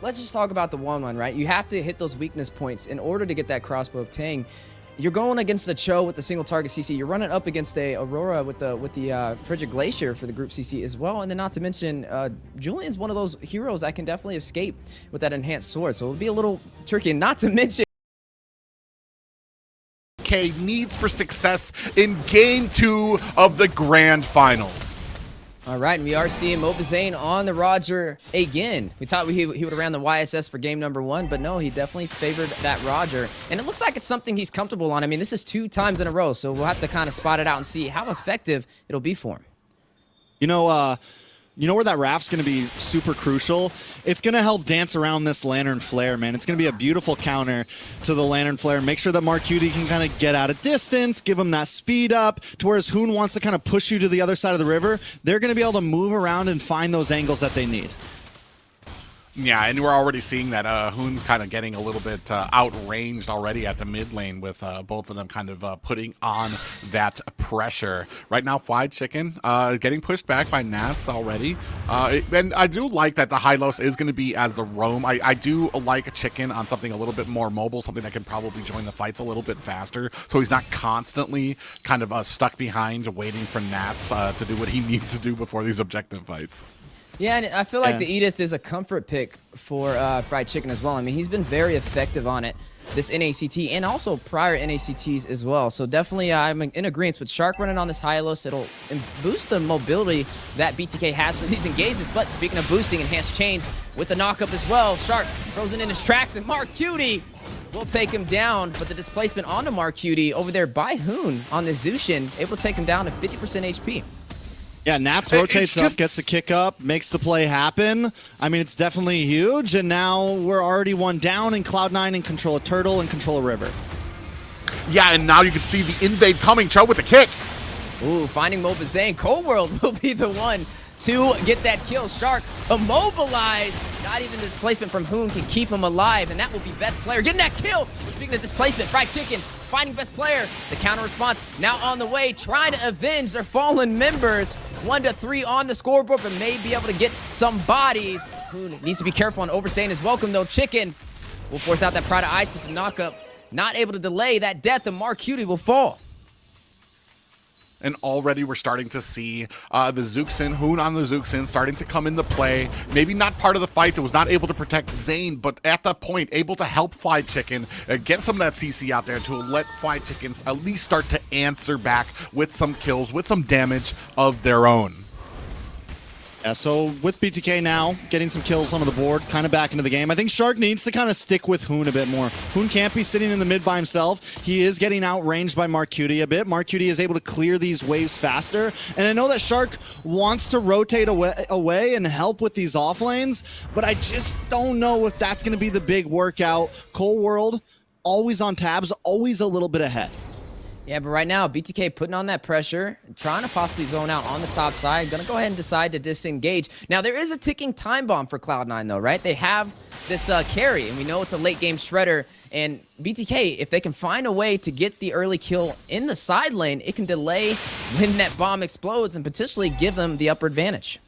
Let's just talk about the 1-1, right? You have to hit those weakness points in order to get that crossbow of Tang. You're going against the Cho with the single target CC. You're running up against a Aurora with the Frigid Glacier for the group CC as well. And then not to mention, Julian's one of those heroes that can definitely escape with that enhanced sword. So it'll be a little tricky. And not to mention, needs for success in Game 2 of the Grand Finals. All right, and we are seeing mlbb on the Roger again. We thought he would have ran the YSS for game number 1, but no, he definitely favored that Roger. And it looks like it's something he's comfortable on. I mean, this is 2 times in a row, so we'll have to kind of spot it out and see how effective it'll be for him. You know where that raft's going to be super crucial? It's going to help dance around this Lantern Flare, man. It's going to be a beautiful counter to the Lantern Flare. Make sure that Marcuti can kind of get out of distance, give him that speed up, to whereas Hoon wants to kind of push you to the other side of the river. They're going to be able to move around and find those angles that they need. Yeah, and we're already seeing that Hoon's kind of getting a little bit outranged already at the mid lane with both of them kind of putting on that pressure. Right now, Fried Chicken getting pushed back by Nats already. And I do like that the Hylos is going to be as the roam. I do like Chicken on something a little bit more mobile, something that can probably join the fights a little bit faster, so he's not constantly kind of stuck behind waiting for Nats to do what he needs to do before these objective fights. Yeah, and I feel like the Edith is a comfort pick for Fried Chicken as well. I mean, he's been very effective on it, this NACT, and also prior NACTs as well. So definitely I'm in agreement with Shark running on this Hylos. It'll boost the mobility that BTK has for these engagements. But speaking of boosting, enhanced chains with the knockup as well. Shark frozen in his tracks, and Marcuti will take him down. But the displacement onto Marcuti over there by Hoon on the Zushin, able to take him down to 50% HP. Yeah, Nats rotates up, gets the kick up, makes the play happen. I mean, it's definitely huge, and now we're already 1 down, and CLOUD9 in control of Turtle and control of River. Yeah, and now you can see the invade coming. Cho with the kick. Ooh, finding mlbb. Cold World will be the one to get that kill. Shark immobilized. Not even displacement from Hoon can keep him alive, and that will be best player getting that kill. Speaking of displacement, Fried Chicken finding best player. The counter response now on the way, trying to avenge their fallen members. 1-3 on the scoreboard, but may be able to get some bodies. Hoon needs to be careful on overstaying his welcome, though. Chicken will force out that Pride of Ice with the knockup. Not able to delay that death, and Marcuti will fall. And already we're starting to see the Zuxin, Hoon on the Zuxin, starting to come into play. Maybe not part of the fight. It was not able to protect Zane, but at that point, able to help Fried Chicken get some of that CC out there to let Fried Chickens at least start to answer back with some kills, with some damage of their own. Yeah, so with BTK now getting some kills onto the board, kind of back into the game, I think Shark needs to kind of stick with Hoon a bit more. Hoon can't be sitting in the mid by himself. He is getting outranged by Marcuti a bit. Marcuti is able to clear these waves faster, and I know that Shark wants to rotate away and help with these off lanes, but I just don't know if that's going to be the big workout. Cold World, always on tabs, always a little bit ahead. Yeah, but right now, BTK putting on that pressure, trying to possibly zone out on the top side. Gonna go ahead and decide to disengage. Now, there is a ticking time bomb for Cloud9, though, right? They have this carry, and we know it's a late-game shredder. And BTK, if they can find a way to get the early kill in the side lane, it can delay when that bomb explodes and potentially give them the upper advantage.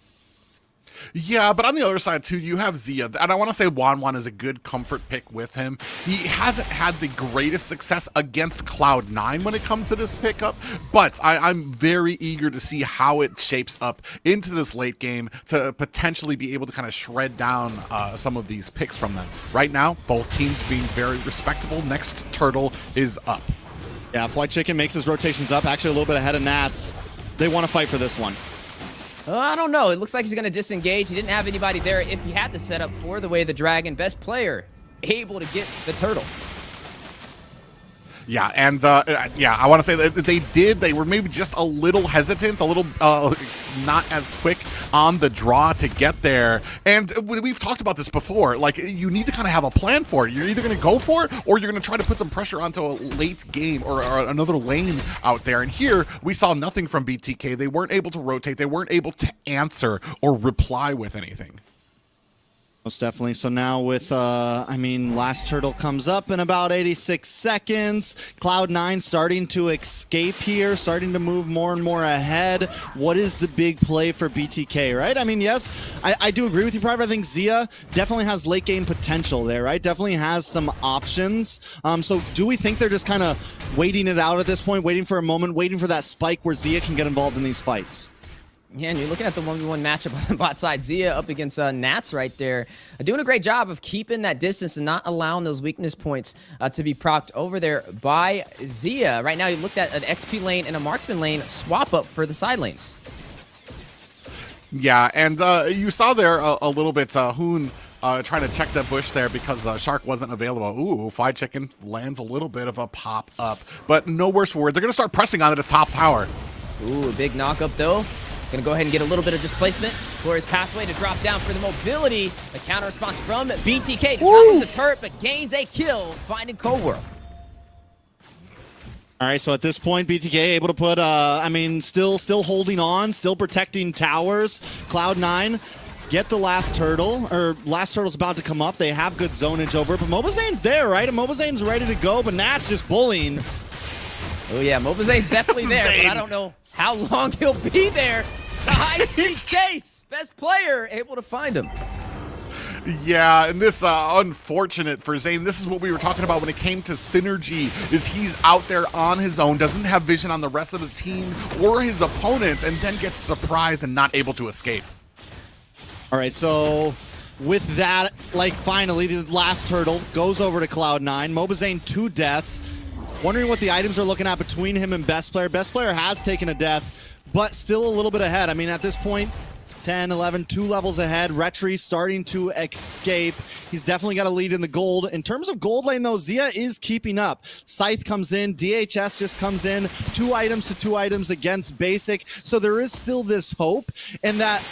Yeah, but on the other side, too, you have Zia. And I want to say Wanwan is a good comfort pick with him. He hasn't had the greatest success against Cloud9 when it comes to this pickup, but I'm very eager to see how it shapes up into this late game to potentially be able to kind of shred down some of these picks from them. Right now, both teams being very respectable. Next Turtle is up. Yeah, if White Chicken makes his rotations up, actually a little bit ahead of Nats, they want to fight for this one. I don't know. It looks like he's going to disengage. He didn't have anybody there if he had the setup for the way the Dragon. Best player able to get the Turtle. Yeah, and yeah, I want to say that they were maybe just a little hesitant, a little not as quick on the draw to get there. And we've talked about this before. Like, you need to kind of have a plan for it. You're either going to go for it, or you're going to try to put some pressure onto a late game or another lane out there. And here, we saw nothing from BTK. They weren't able to rotate. They weren't able to answer or reply with anything. Most definitely. So now with, I mean, last turtle comes up in about 86 seconds. Cloud9 starting to escape here, starting to move more and more ahead. What is the big play for BTK, right? I mean, yes, I do agree with you, Private. I think Zia definitely has late game potential there, right? Definitely has some options. So do we think they're just kind of waiting it out at this point, waiting for a moment, waiting for that spike where Zia can get involved in these fights? Yeah, and you're looking at the 1v1 matchup on the bot side. Zia up against Nats right there. Doing a great job of keeping that distance and not allowing those weakness points to be procced over there by Zia. Right now, you looked at an XP lane and a marksman lane swap up for the side lanes. Yeah, and you saw there a little bit Hoon trying to check the bush there because Shark wasn't available. Ooh, Fried Chicken lands a little bit of a pop up, but no worse for it. They're going to start pressing on it as top tower. Ooh, a big knock up though. Gonna go ahead and get a little bit of displacement. Glorious pathway to drop down for the mobility. The counter response from BTK. Does not lose a turret, but gains a kill, finding Cold World. All right, so at this point, BTK able to put, I mean, still holding on, still protecting towers. Cloud9 get the last turtle, or last turtle's about to come up. They have good zonage over it, but Mobizane's there, right? And Mobizane's ready to go, but Nat's just bullying. Oh yeah, Mobizane's definitely there, but I don't know how long he'll be there. The high-speed chase, best player able to find him. Yeah, and this unfortunate for Zane. This is what we were talking about when it came to synergy, is he's out there on his own, doesn't have vision on the rest of the team or his opponents, and then gets surprised and not able to escape. All right, so with that, like finally, the last turtle goes over to Cloud9. Mobizane 2 deaths. Wondering what the items are looking at between him and Best Player. Best Player has taken a death, but still a little bit ahead. I mean, at this point, 10, 11, 2 levels ahead. Retri starting to escape. He's definitely got a lead in the gold. In terms of gold lane, though, Zia is keeping up. Scythe comes in. DHS just comes in. 2 items to 2 items against Basic. So there is still this hope and that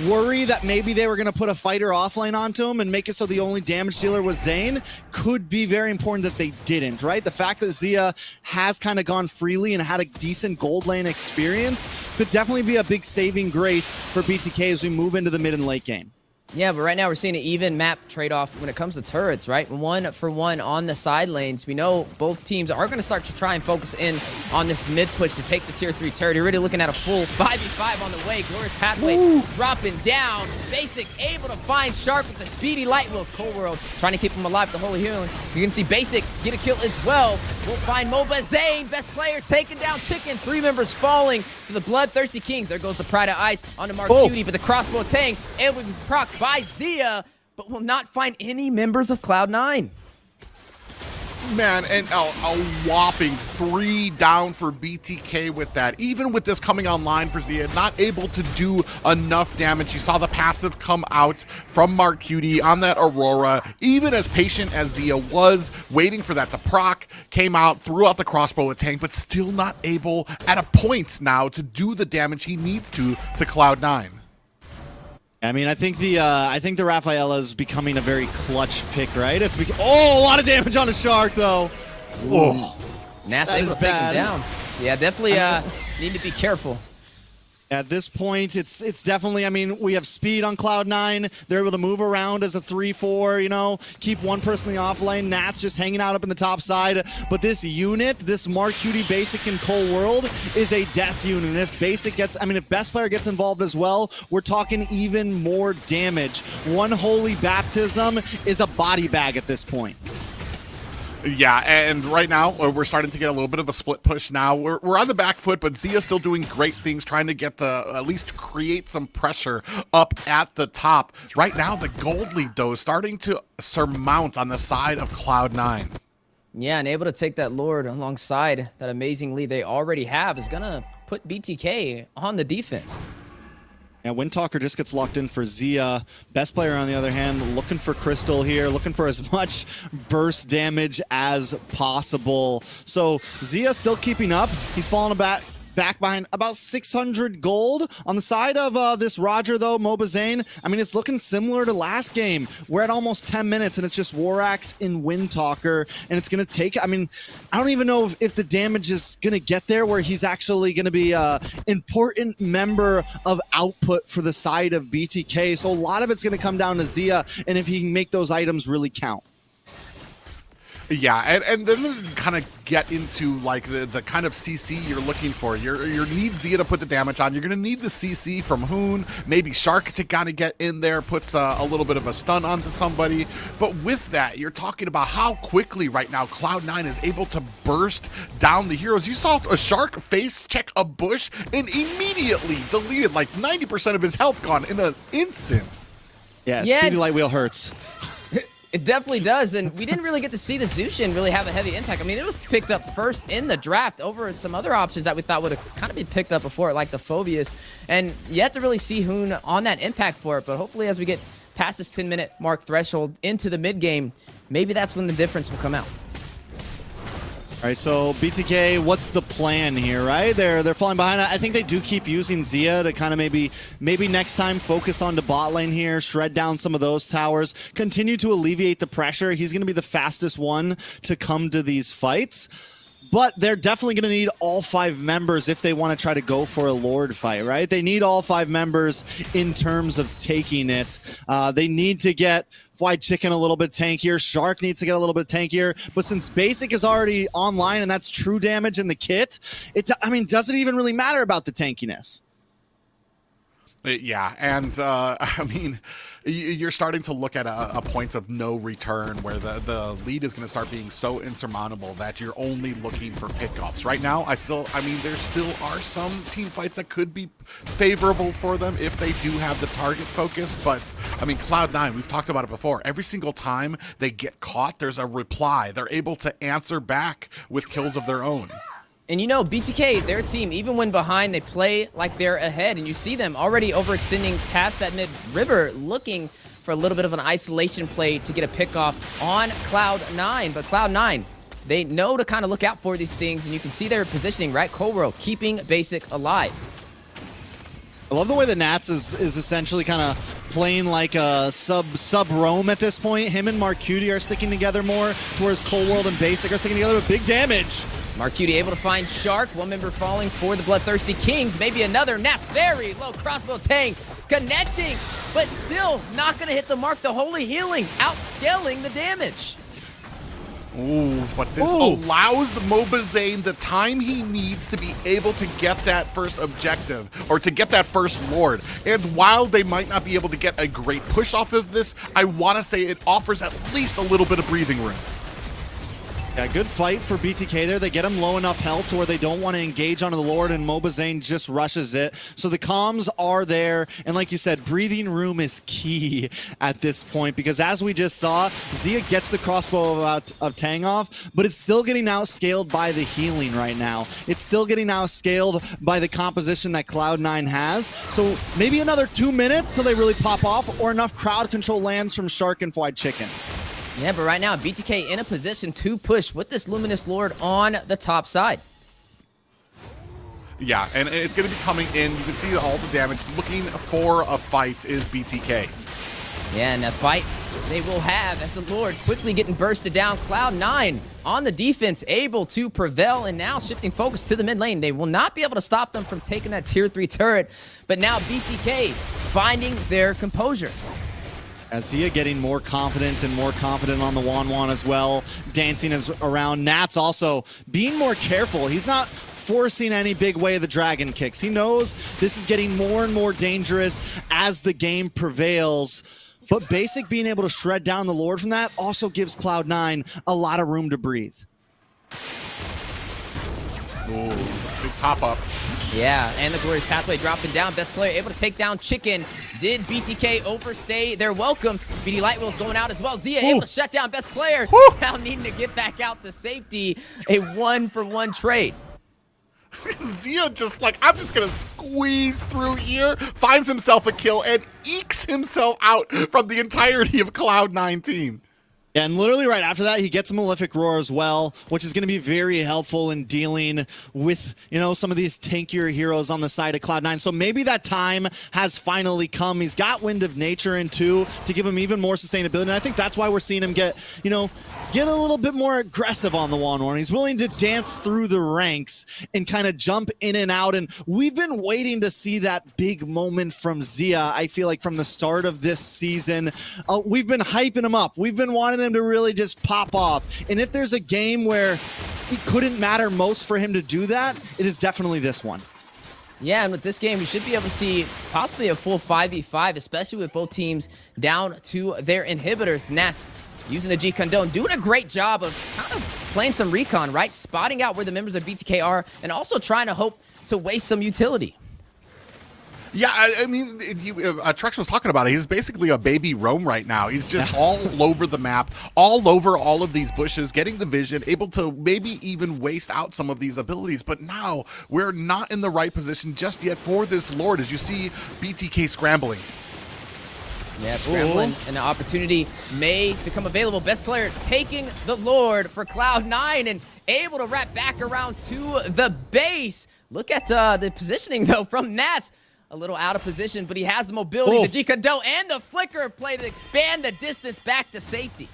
worry that maybe they were going to put a fighter offlane onto him and make it so the only damage dealer was Zane could be very important that they didn't, right? The fact that Zia has kind of gone freely and had a decent gold lane experience could definitely be a big saving grace for BTK as we move into the mid and late game. Yeah, but right now we're seeing an even map trade-off when it comes to turrets, right? 1 for 1 on the side lanes. We know both teams are going to start to try and focus in on this mid push to take the tier 3 turret. You're really looking at a full 5v5 on the way. Glorious pathway dropping down. Basic able to find Shark with the speedy light wheels. Cold World trying to keep him alive with the holy healing. You're going to see Basic get a kill as well. We'll find Mobizane, best player, taking down Chicken. 3 members falling for the Bloodthirstykings. There goes the Pride of Ice onto Mark Cutie, but the crossbow Tang able to be procced by Zia, but will not find any members of Cloud9. Man, and a whopping 3 down for BTK with that. Even with this coming online for Zia, not able to do enough damage. You saw the passive come out from Mark Cutie on that Aurora. Even as patient as Zia was, waiting for that to proc, came out, threw out the crossbow tank, but still not able at a point now to do the damage he needs to Cloud9. I mean, I think the Rafaela is becoming a very clutch pick, right? It's a lot of damage on a Shark though. Whoa, Nact able to take him down. Yeah, definitely need to be careful. At this point, it's definitely, I mean, we have speed on Cloud9. They're able to move around as a 3-4, you know, keep one person in the off lane. Nat's just hanging out up in the top side. But this unit, this Mark Cutie, Basic, and Cold World is a death unit. And if Basic gets, I mean, if Best Player gets involved as well, we're talking even more damage. One Holy Baptism is a body bag at this point. Yeah, and right now, we're starting to get a little bit of a split push now. We're on the back foot, but Zia's still doing great things, trying to get at least create some pressure up at the top. Right now, the gold lead, though, is starting to surmount on the side of Cloud9. Yeah, and able to take that Lord alongside that amazing lead they already have is going to put BTK on the defense. Yeah, Windtalker just gets locked in for Zia. Best Player, on the other hand, looking for Crystal here, looking for as much burst damage as possible. So Zia still keeping up. He's falling back back behind about 600 gold. On the side of this Roger, though, mobazane, I mean, it's looking similar to last game. We're at almost 10 minutes, and it's just Warax in Windtalker, and it's going to take, I mean, I don't even know if the damage is going to get there where he's actually going to be an important member of output for the side of BTK. So a lot of it's going to come down to Zia, and if he can make those items really count. Yeah, and then kind of get into like the kind of CC you're looking for. You need Zia to put the damage on. You're going to need the CC from Hoon, maybe Shark to kind of get in there, puts a little bit of a stun onto somebody. But with that, you're talking about how quickly right now Cloud9 is able to burst down the heroes. You saw a Shark face check a bush and immediately deleted like 90% of his health gone in an instant. Yeah, Speedy Light Wheel hurts. It definitely does, and we didn't really get to see the Zushin really have a heavy impact. I mean, it was picked up first in the draft over some other options that we thought would have kind of been picked up before, like the Phobius, and you have to really see Hoon on that impact for it, but hopefully as we get past this 10-minute mark threshold into the mid-game, maybe that's when the difference will come out. All right, so BTK, what's the plan here, right? They're falling behind. I think they do keep using Zia to kind of maybe next time focus on the bot lane here, shred down some of those towers, continue to alleviate the pressure. He's going to be the fastest one to come to these fights. But they're definitely going to need all 5 members if they want to try to go for a Lord fight, right? They need all 5 members in terms of taking it. They need to get Fried Chicken a little bit tankier. Shark needs to get a little bit tankier. But since Basic is already online and that's true damage in the kit, does it even really matter about the tankiness? Yeah, and I mean, you're starting to look at a point of no return where the lead is going to start being so insurmountable that you're only looking for pickoffs. Right now, there still are some team fights that could be favorable for them if they do have the target focus, but I mean, Cloud9, we've talked about it before. Every single time they get caught, there's a reply. They're able to answer back with kills of their own. And you know, BTK, their team, even when behind, they play like they're ahead. And you see them already overextending past that mid-river, looking for a little bit of an isolation play to get a pickoff on Cloud9. But Cloud9, they know to kind of look out for these things. And you can see their positioning, right? Cold World, keeping Basic alive. I love the way the Nats is essentially kind of playing like a sub-roam at this point. Him and Marcuti are sticking together more, whereas Cold World and Basic are sticking together with big damage. Marcuti able to find Shark, one member falling for the Bloodthirstykings, maybe another. Nats very low crossbow tang, connecting, but still not going to hit the mark. The Holy Healing outscaling the damage. Ooh, but this allows mobazane the time he needs to be able to get that first objective, or to get that first Lord. And while they might not be able to get a great push off of this, I want to say it offers at least a little bit of breathing room. Yeah, good fight for BTK there. They get him low enough health to where they don't want to engage onto the Lord, and mobazane just rushes it. So the comms are there, and like you said, breathing room is key at this point, because as we just saw, Zia gets the crossbow of Tang off, but it's still getting outscaled by the healing right now. It's still getting outscaled by the composition that Cloud9 has. So maybe another 2 minutes till they really pop off, or enough crowd control lands from Shark and Fried Chicken. Yeah, but right now, BTK in a position to push with this Luminous Lord on the top side. Yeah, and it's going to be coming in. You can see all the damage. Looking for a fight is BTK. Yeah, and a fight they will have as the Lord quickly getting bursted down. Cloud9 on the defense, able to prevail, and now shifting focus to the mid lane. They will not be able to stop them from taking that tier 3 turret, but now BTK finding their composure. As Zia getting more confident and more confident on the Wan as well, dancing around. Nats also being more careful. He's not forcing any big way of the dragon kicks. He knows this is getting more and more dangerous as the game prevails. But Basic being able to shred down the Lord from that also gives Cloud9 a lot of room to breathe. Ooh, big pop-up. Yeah, and the Glorious Pathway dropping down. Best player able to take down Chicken. Did BTK overstay their welcome? Speedy Lightwheel's going out as well. Zia able to shut down best player. Now needing to get back out to safety. A 1-for-1 trade. Zia just like, I'm just going to squeeze through here, finds himself a kill, and ekes himself out from the entirety of Cloud9 team. And literally right after that, he gets a Malefic Roar as well, which is going to be very helpful in dealing with, some of these tankier heroes on the side of Cloud9. So maybe that time has finally come. He's got Wind of Nature in too to give him even more sustainability. And I think that's why we're seeing him get a little bit more aggressive on the 1-1. He's willing to dance through the ranks and kind of jump in and out. And we've been waiting to see that big moment from Zia, I feel like, from the start of this season. We've been hyping him up. We've been wanting him to really just pop off. And if there's a game where it couldn't matter most for him to do that, it is definitely this one. Yeah, and with this game, we should be able to see possibly a full 5v5, especially with both teams down to their inhibitors. Ness using the G Condone, doing a great job of kind of playing some recon, right? Spotting out where the members of BTK are, and also trying to hope to waste some utility. Yeah, I mean, Trex was talking about it. He's basically a baby Roam right now. He's just all over the map, all over all of these bushes, getting the vision, able to maybe even waste out some of these abilities. But now we're not in the right position just yet for this Lord, as you see BTK scrambling. Yeah, scrambling, and the opportunity may become available. Best player taking the Lord for Cloud9 and able to wrap back around to the base. Look at the positioning, though, from Nas. A little out of position, but he has the mobility, the G-Condone, and the flicker play to expand the distance back to safety.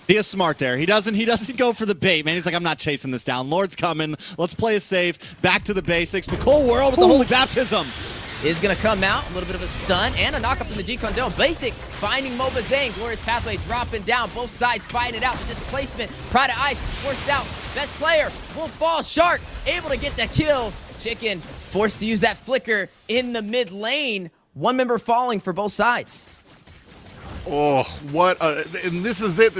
He is smart there. He doesn't go for the bait, man. He's like, I'm not chasing this down. Lord's coming. Let's play it safe. Back to the basics. But Cold World with the Holy Baptism is going to come out. A little bit of a stun and a knock up from the G-Condone. Basic finding mlbb. Glorious Pathway dropping down. Both sides fighting it out. The displacement. Pride of Ice forced out. Best player will fall. Shark able to get that kill. Chicken forced to use that flicker in the mid lane. One member falling for both sides. Oh, what and this is it.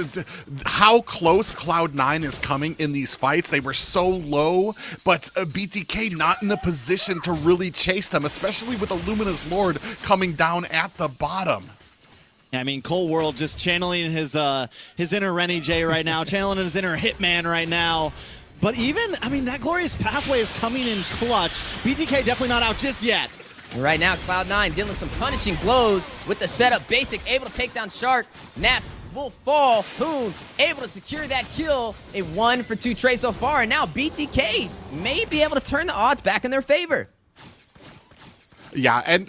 How close Cloud9 is coming in these fights. They were so low, but BTK not in a position to really chase them, especially with the Luminous Lord coming down at the bottom. I mean, Cold World just channeling his inner Rennie J right now, channeling his inner Hitman right now. But even, that Glorious Pathway is coming in clutch. BTK definitely not out just yet. And right now, Cloud9 dealing some punishing blows with the setup. Basic able to take down Shark. Nas will fall. Hoon able to secure that kill. A 1-for-2 trade so far. And now BTK may be able to turn the odds back in their favor. Yeah, and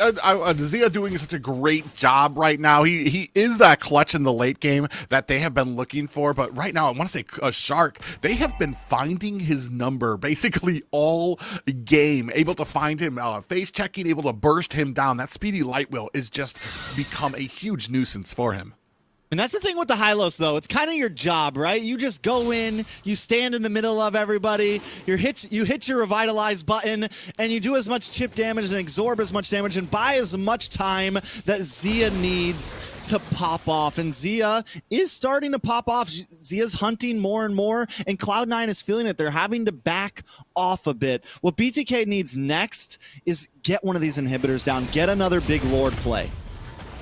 Zia doing such a great job right now. He is that clutch in the late game that they have been looking for. But right now, I want to say Shark, they have been finding his number basically all game. Able to find him, face checking, able to burst him down. That speedy light wheel is just become a huge nuisance for him. And that's the thing with the Hylos, though. It's kind of your job, right? You just go in, you stand in the middle of everybody, you hit your Revitalize button, and you do as much chip damage and absorb as much damage and buy as much time that Zia needs to pop off. And Zia is starting to pop off. Zia's hunting more and more, and Cloud9 is feeling it. They're having to back off a bit. What BTK needs next is get one of these inhibitors down, get another big Lord play.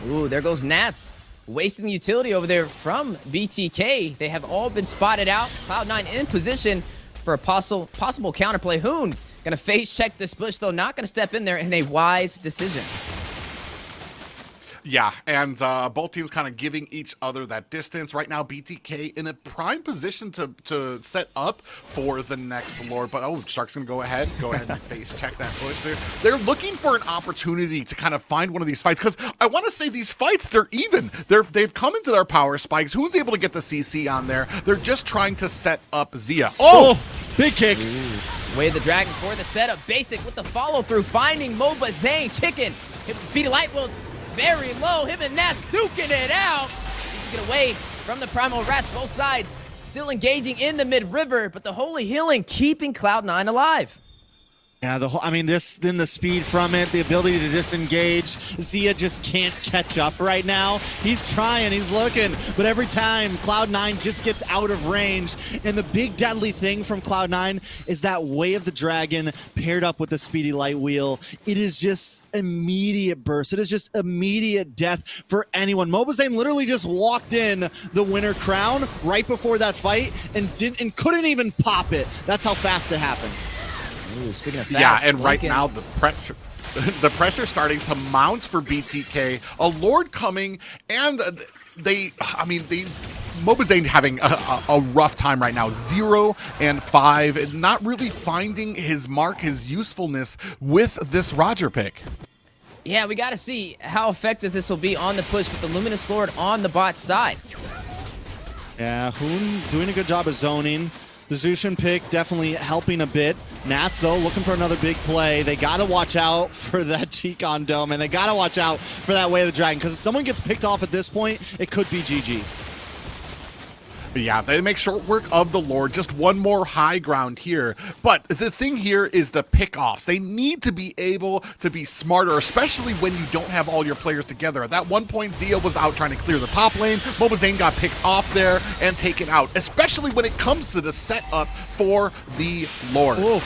Ooh, there goes Nas. Wasting the utility over there from BTK. They have all been spotted out. Cloud9 in position for a possible counterplay. Hoon gonna face check this bush, though, not gonna step in there in a wise decision. Yeah, and both teams kind of giving each other that distance. Right now, BTK in a prime position to set up for the next Lord. But, Shark's going to go ahead and face check that push. They're looking for an opportunity to kind of find one of these fights. Because I want to say these fights, they're even. They've come into their power spikes. Who's able to get the CC on there? They're just trying to set up Zia. Oh, big kick. Ooh. Way of the Dragon for the setup. Basic with the follow-through. Finding mlbb. Chicken hit with the speedy light wheels. Very low, him and Nas duking it out. Needs to get away from the Primal Wrath. Both sides still engaging in the mid-river, but the Holy Healing keeping Cloud9 alive. Yeah, then the speed from it, the ability to disengage. Zia just can't catch up right now. He's trying, he's looking, but every time Cloud9 just gets out of range. And the big deadly thing from Cloud9 is that Way of the Dragon paired up with the speedy light wheel. It is just immediate burst. It is just immediate death for anyone. mlbb literally just walked in the winner crown right before that fight and couldn't even pop it. That's how fast it happened. Ooh, speaking of fast, yeah, and right now the pressure starting to mount for BTK. A Lord coming, and they Mobazane having a rough time right now. 0 and 5, not really finding his mark, his usefulness with this Roger pick. Yeah, we got to see how effective this will be on the push with the Luminous Lord on the bot side. Yeah, Hoon doing a good job of zoning. The Zushin pick definitely helping a bit. Nats, though, looking for another big play. They got to watch out for that Cheekon Dome, and they got to watch out for that Way of the Dragon, because if someone gets picked off at this point, it could be GG's. But yeah, they make short work of the Lord. Just one more high ground here. But the thing here is the pickoffs. They need to be able to be smarter, especially when you don't have all your players together. At that one point, Zia was out trying to clear the top lane. Mobazane got picked off there and taken out, especially when it comes to the setup for the Lord. Ooh,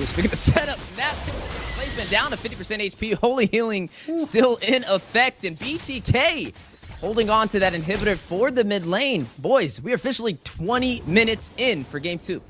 speaking of setup, that's placement down to 50% HP. Holy Healing still in effect, and BTK holding on to that inhibitor for the mid lane. Boys, we are officially 20 minutes in for Game 2.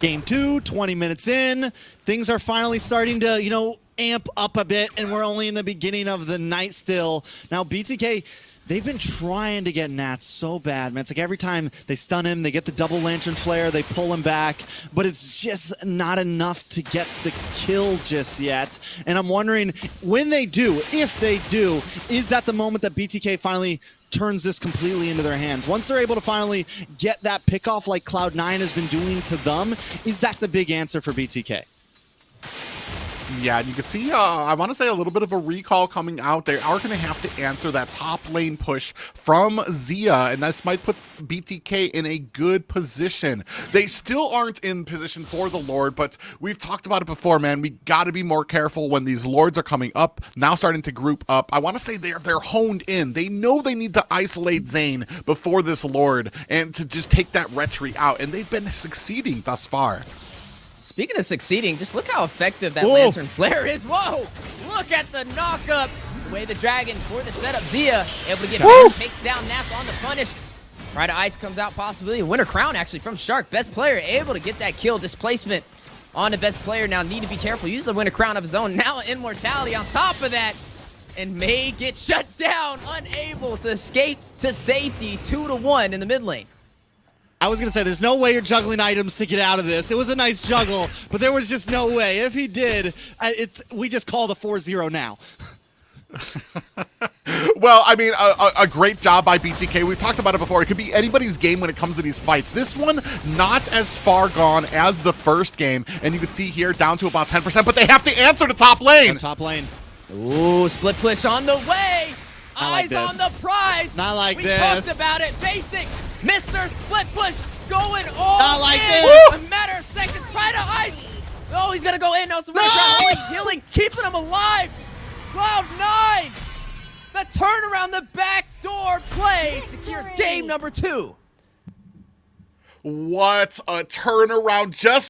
Game 2, 20 minutes in. Things are finally starting to, you know, amp up a bit, and we're only in the beginning of the night still. Now, BTK, they've been trying to get Nats so bad, man. It's like every time they stun him, they get the double lantern flare, they pull him back, but it's just not enough to get the kill just yet. And I'm wondering, when they do, if they do, is that the moment that BTK finally turns this completely into their hands? Once they're able to finally get that pickoff like Cloud9 has been doing to them, is that the big answer for BTK? Yeah, and you can see, I want to say a little bit of a recall coming out. They are going to have to answer that top lane push from Zia, and this might put BTK in a good position. They still aren't in position for the Lord, but we've talked about it before, man. We got to be more careful when these Lords are coming up, now starting to group up. I want to say they're honed in. They know they need to isolate Zane before this Lord and to just take that retreat out, and they've been succeeding thus far. Speaking of succeeding, just look how effective that Lantern Flare is. Whoa! Look at the knock-up. Way the Dragon for the setup. Zia able to get him, takes down Nats on the punish. Right, Ice comes out, possibly. Winter Crown, actually, from Shark. Best player able to get that kill. Displacement on the best player. Now need to be careful. Use the Winter Crown of his own. Now Immortality on top of that. And may get shut down. Unable to escape to safety. 2-1 in the mid lane. I was going to say, there's no way you're juggling items to get out of this. It was a nice juggle, but there was just no way. If he did, we just call the 4-0 now. Well, I mean, a great job by BTK. We've talked about it before. It could be anybody's game when it comes to these fights. This one, not as far gone as the first game. And you can see here, down to about 10%, but they have to answer the top lane. Top lane. Ooh, split push on the way. Eyes on the prize. Not like this. We talked about it. Basic. Mr. Split Push going all Not like in. this. A matter of seconds. Try to Ice. Oh, he's going to go in. No, so we're trying to healing, keeping him alive. Cloud9. The turnaround, the backdoor play secures game number 2. What a turnaround. Just